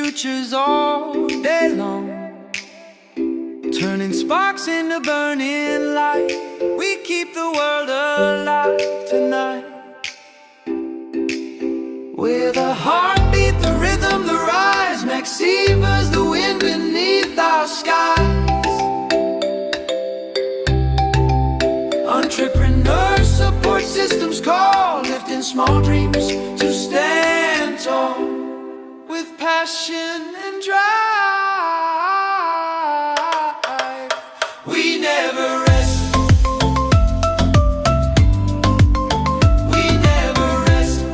futures all day long, turning sparks into burning light. We keep the world alive tonight. With a heartbeat, the rhythm, the rise, Maxivas, the wind beneath our skies. Entrepreneur support systems call, lifting small dreams to stand tall. With passion and drive, we never rest. We never rest.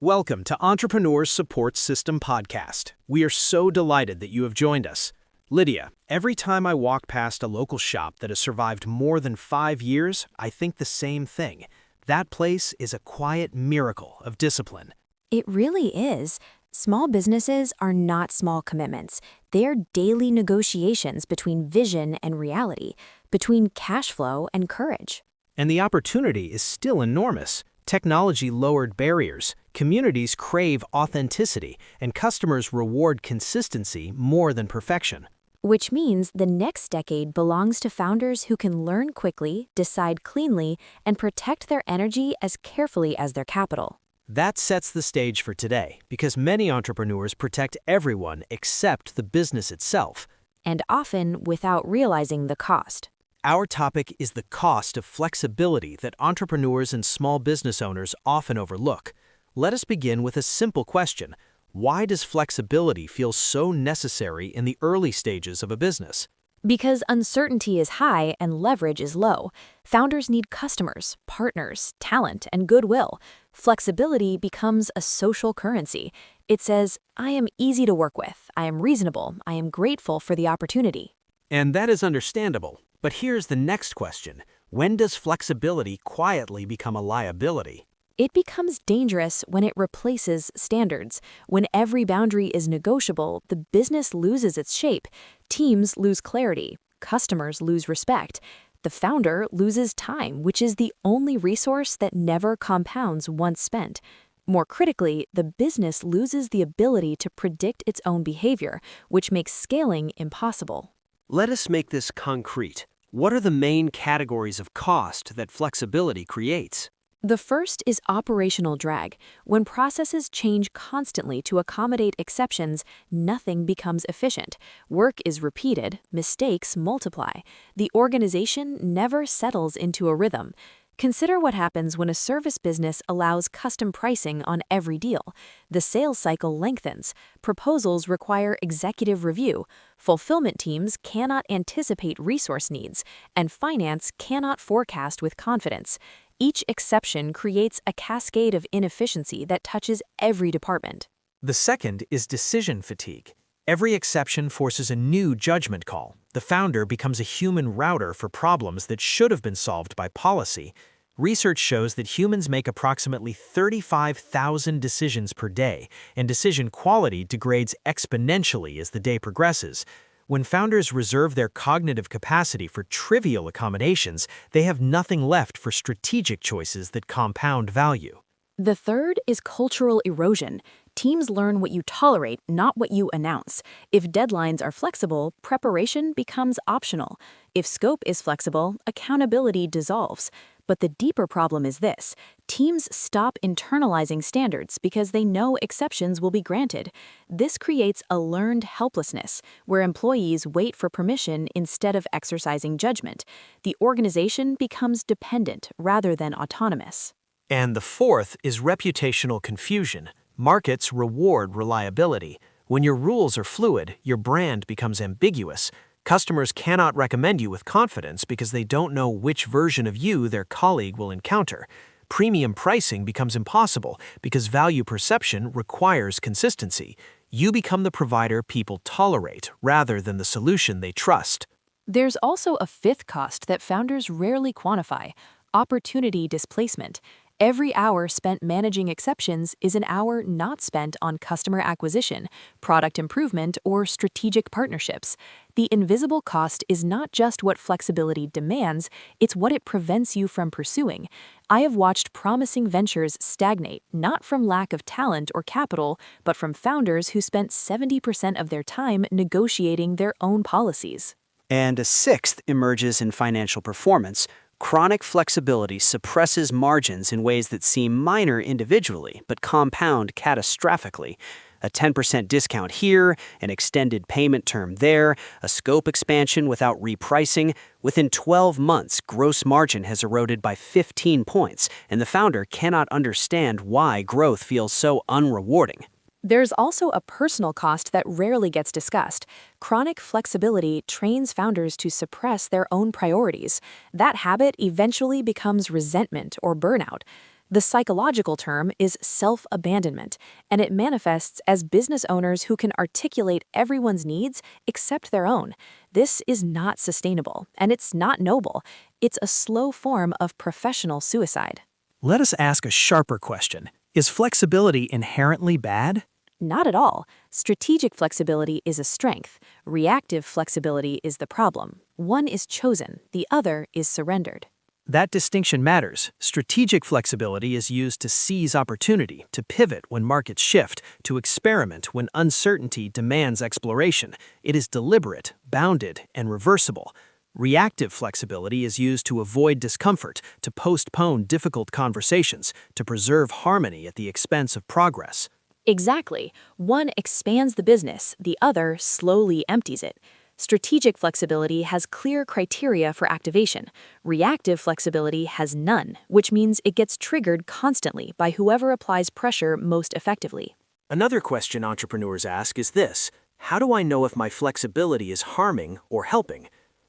Welcome to Entrepreneurs Support System Podcast. We are so delighted that you have joined us. Lydia, every time I walk past a local shop that has survived more than 5 years, I think the same thing. That place is a quiet miracle of discipline. It really is. Small businesses are not small commitments. They are daily negotiations between vision and reality, between cash flow and courage. And the opportunity is still enormous. Technology lowered barriers, communities crave authenticity, and customers reward consistency more than perfection. Which means the next decade belongs to founders who can learn quickly, decide cleanly, and protect their energy as carefully as their capital. That sets the stage for today, because many entrepreneurs protect everyone except the business itself. And often without realizing the cost. Our topic is the cost of flexibility that entrepreneurs and small business owners often overlook. Let us begin with a simple question. Why does flexibility feel so necessary in the early stages of a business? Because uncertainty is high and leverage is low. Founders need customers, partners, talent, and goodwill. Flexibility becomes a social currency. It says, I am easy to work with, I am reasonable, I am grateful for the opportunity. And that is understandable. But here's the next question. When does flexibility quietly become a liability? It becomes dangerous when it replaces standards. When every boundary is negotiable, the business loses its shape. Teams lose clarity. Customers lose respect. The founder loses time, which is the only resource that never compounds once spent. More critically, the business loses the ability to predict its own behavior, which makes scaling impossible. Let us make this concrete. What are the main categories of cost that flexibility creates? The first is operational drag. When processes change constantly to accommodate exceptions, nothing becomes efficient. Work is repeated, mistakes multiply. The organization never settles into a rhythm. Consider what happens when a service business allows custom pricing on every deal. The sales cycle lengthens. Proposals require executive review. Fulfillment teams cannot anticipate resource needs, and finance cannot forecast with confidence. Each exception creates a cascade of inefficiency that touches every department. The second is decision fatigue. Every exception forces a new judgment call. The founder becomes a human router for problems that should have been solved by policy. Research shows that humans make approximately 35,000 decisions per day, and decision quality degrades exponentially as the day progresses. When founders reserve their cognitive capacity for trivial accommodations, they have nothing left for strategic choices that compound value. The third is cultural erosion. Teams learn what you tolerate, not what you announce. If deadlines are flexible, preparation becomes optional. If scope is flexible, accountability dissolves. But the deeper problem is this. Teams stop internalizing standards because they know exceptions will be granted. This creates a learned helplessness, where employees wait for permission instead of exercising judgment. The organization becomes dependent rather than autonomous. And the fourth is reputational confusion. Markets reward reliability. When your rules are fluid, your brand becomes ambiguous. Customers cannot recommend you with confidence because they don't know which version of you their colleague will encounter. Premium pricing becomes impossible because value perception requires consistency. You become the provider people tolerate rather than the solution they trust. There's also a fifth cost that founders rarely quantify: opportunity displacement. Every hour spent managing exceptions is an hour not spent on customer acquisition, product improvement, or strategic partnerships. The invisible cost is not just what flexibility demands, it's what it prevents you from pursuing. I have watched promising ventures stagnate, not from lack of talent or capital, but from founders who spent 70% of their time negotiating their own policies. And a sixth emerges in financial performance. Chronic flexibility suppresses margins in ways that seem minor individually, but compound catastrophically. A 10% discount here, an extended payment term there, a scope expansion without repricing. Within 12 months, gross margin has eroded by 15 points, and the founder cannot understand why growth feels so unrewarding. There's also a personal cost that rarely gets discussed. Chronic flexibility trains founders to suppress their own priorities. That habit eventually becomes resentment or burnout. The psychological term is self-abandonment, and it manifests as business owners who can articulate everyone's needs except their own. This is not sustainable, and it's not noble. It's a slow form of professional suicide. Let us ask a sharper question. Is flexibility inherently bad? Not at all. Strategic flexibility is a strength. Reactive flexibility is the problem. One is chosen, the other is surrendered. That distinction matters. Strategic flexibility is used to seize opportunity, to pivot when markets shift, to experiment when uncertainty demands exploration. It is deliberate, bounded, and reversible. Reactive flexibility is used to avoid discomfort, to postpone difficult conversations, to preserve harmony at the expense of progress. Exactly. One expands the business, the other slowly empties it. Strategic flexibility has clear criteria for activation. Reactive flexibility has none, which means it gets triggered constantly by whoever applies pressure most effectively. Another question entrepreneurs ask is this: how do I know if my flexibility is harming or helping?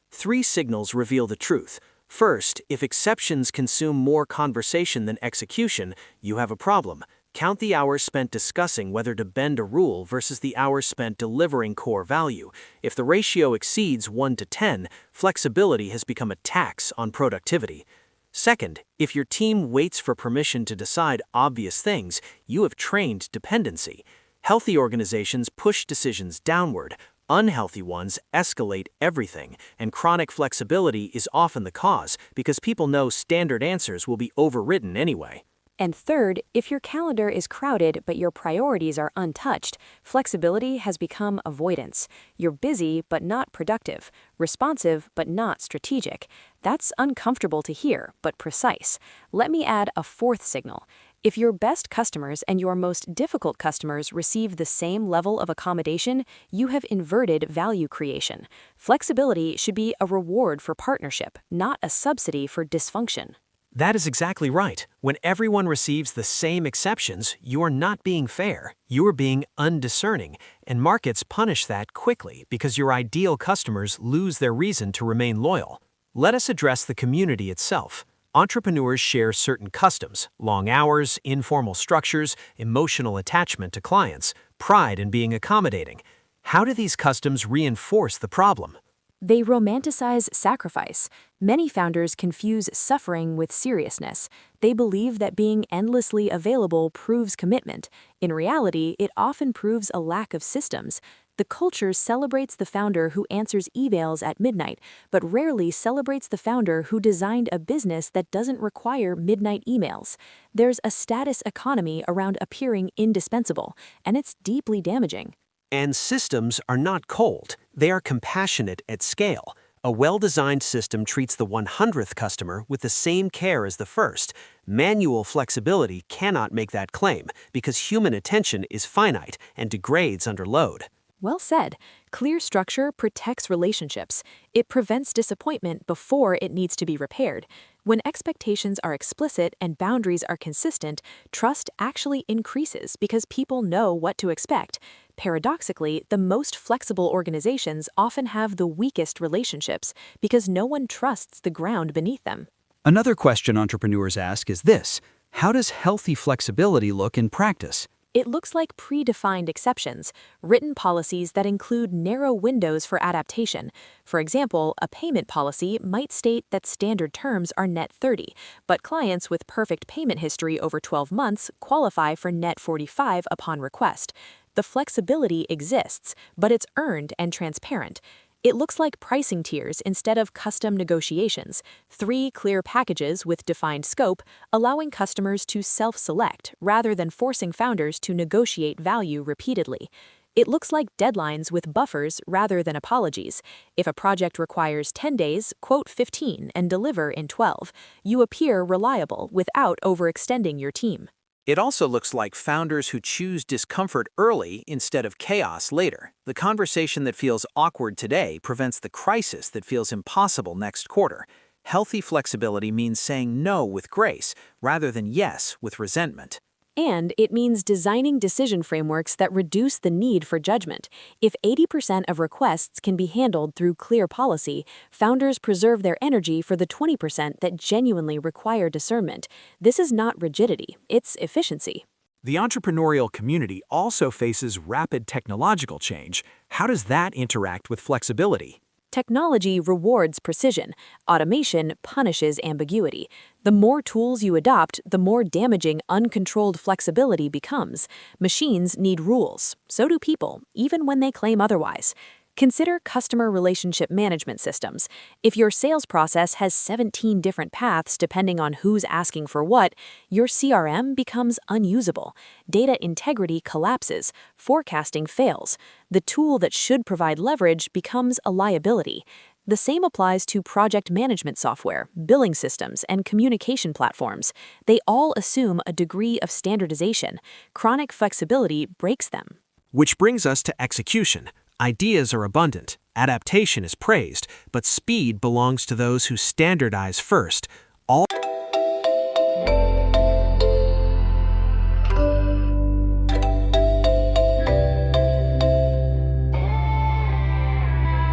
3 signals reveal the truth. First, if exceptions consume more conversation than execution, you have a problem. Count the hours spent discussing whether to bend a rule versus the hours spent delivering core value. If the ratio exceeds 1 to 10, flexibility has become a tax on productivity. Second, if your team waits for permission to decide obvious things, you have trained dependency. Healthy organizations push decisions downward. Unhealthy ones escalate everything, and chronic flexibility is often the cause because people know standard answers will be overridden anyway. And third, if your calendar is crowded but your priorities are untouched, flexibility has become avoidance. You're busy but not productive, responsive but not strategic. That's uncomfortable to hear, but precise. Let me add a 4th signal. If your best customers and your most difficult customers receive the same level of accommodation, you have inverted value creation. Flexibility should be a reward for partnership, not a subsidy for dysfunction. That is exactly right. When everyone receives the same exceptions, you are not being fair. You are being undiscerning, and markets punish that quickly because your ideal customers lose their reason to remain loyal. Let us address the community itself. Entrepreneurs share certain customs: long hours, informal structures, emotional attachment to clients, pride in being accommodating. How do these customs reinforce the problem? They romanticize sacrifice. Many founders confuse suffering with seriousness. They believe that being endlessly available proves commitment. In reality, it often proves a lack of systems. The culture celebrates the founder who answers emails at midnight, but rarely celebrates the founder who designed a business that doesn't require midnight emails. There's a status economy around appearing indispensable, and it's deeply damaging. And systems are not cold. They are compassionate at scale. A well-designed system treats the 100th customer with the same care as the first. Manual flexibility cannot make that claim because human attention is finite and degrades under load. Well said. Clear structure protects relationships. It prevents disappointment before it needs to be repaired. When expectations are explicit and boundaries are consistent, trust actually increases because people know what to expect. Paradoxically, the most flexible organizations often have the weakest relationships because no one trusts the ground beneath them. Another question entrepreneurs ask is this: how does healthy flexibility look in practice? It looks like predefined exceptions, written policies that include narrow windows for adaptation. For example, a payment policy might state that standard terms are net 30, but clients with perfect payment history over 12 months qualify for net 45 upon request. The flexibility exists, but it's earned and transparent. It looks like pricing tiers instead of custom negotiations, 3 clear packages with defined scope, allowing customers to self-select rather than forcing founders to negotiate value repeatedly. It looks like deadlines with buffers rather than apologies. If a project requires 10 days, quote 15 and deliver in 12. You appear reliable without overextending your team. It also looks like founders who choose discomfort early instead of chaos later. The conversation that feels awkward today prevents the crisis that feels impossible next quarter. Healthy flexibility means saying no with grace rather than yes with resentment. And it means designing decision frameworks that reduce the need for judgment. If 80% of requests can be handled through clear policy, founders preserve their energy for the 20% that genuinely require discernment. This is not rigidity, it's efficiency. The entrepreneurial community also faces rapid technological change. How does that interact with flexibility? Technology rewards precision. Automation punishes ambiguity. The more tools you adopt, the more damaging uncontrolled flexibility becomes. Machines need rules. So do people, even when they claim otherwise. Consider customer relationship management systems. If your sales process has 17 different paths depending on who's asking for what, your CRM becomes unusable. Data integrity collapses. Forecasting fails. The tool that should provide leverage becomes a liability. The same applies to project management software, billing systems, and communication platforms. They all assume a degree of standardization. Chronic flexibility breaks them. Which brings us to execution. Ideas are abundant, adaptation is praised, but speed belongs to those who standardize first. All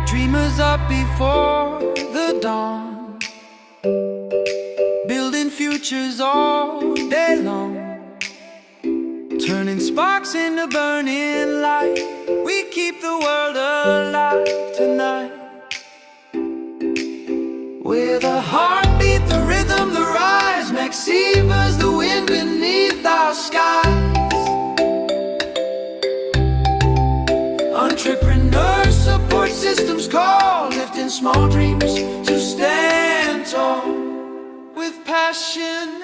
Dreamers up before the dawn, building futures all day long, turning sparks into burning light. We keep the world alive tonight. With a heartbeat, the rhythm, the rise, Maxivas, the wind beneath our skies. Entrepreneur support systems call, lifting small dreams to stand tall. With passion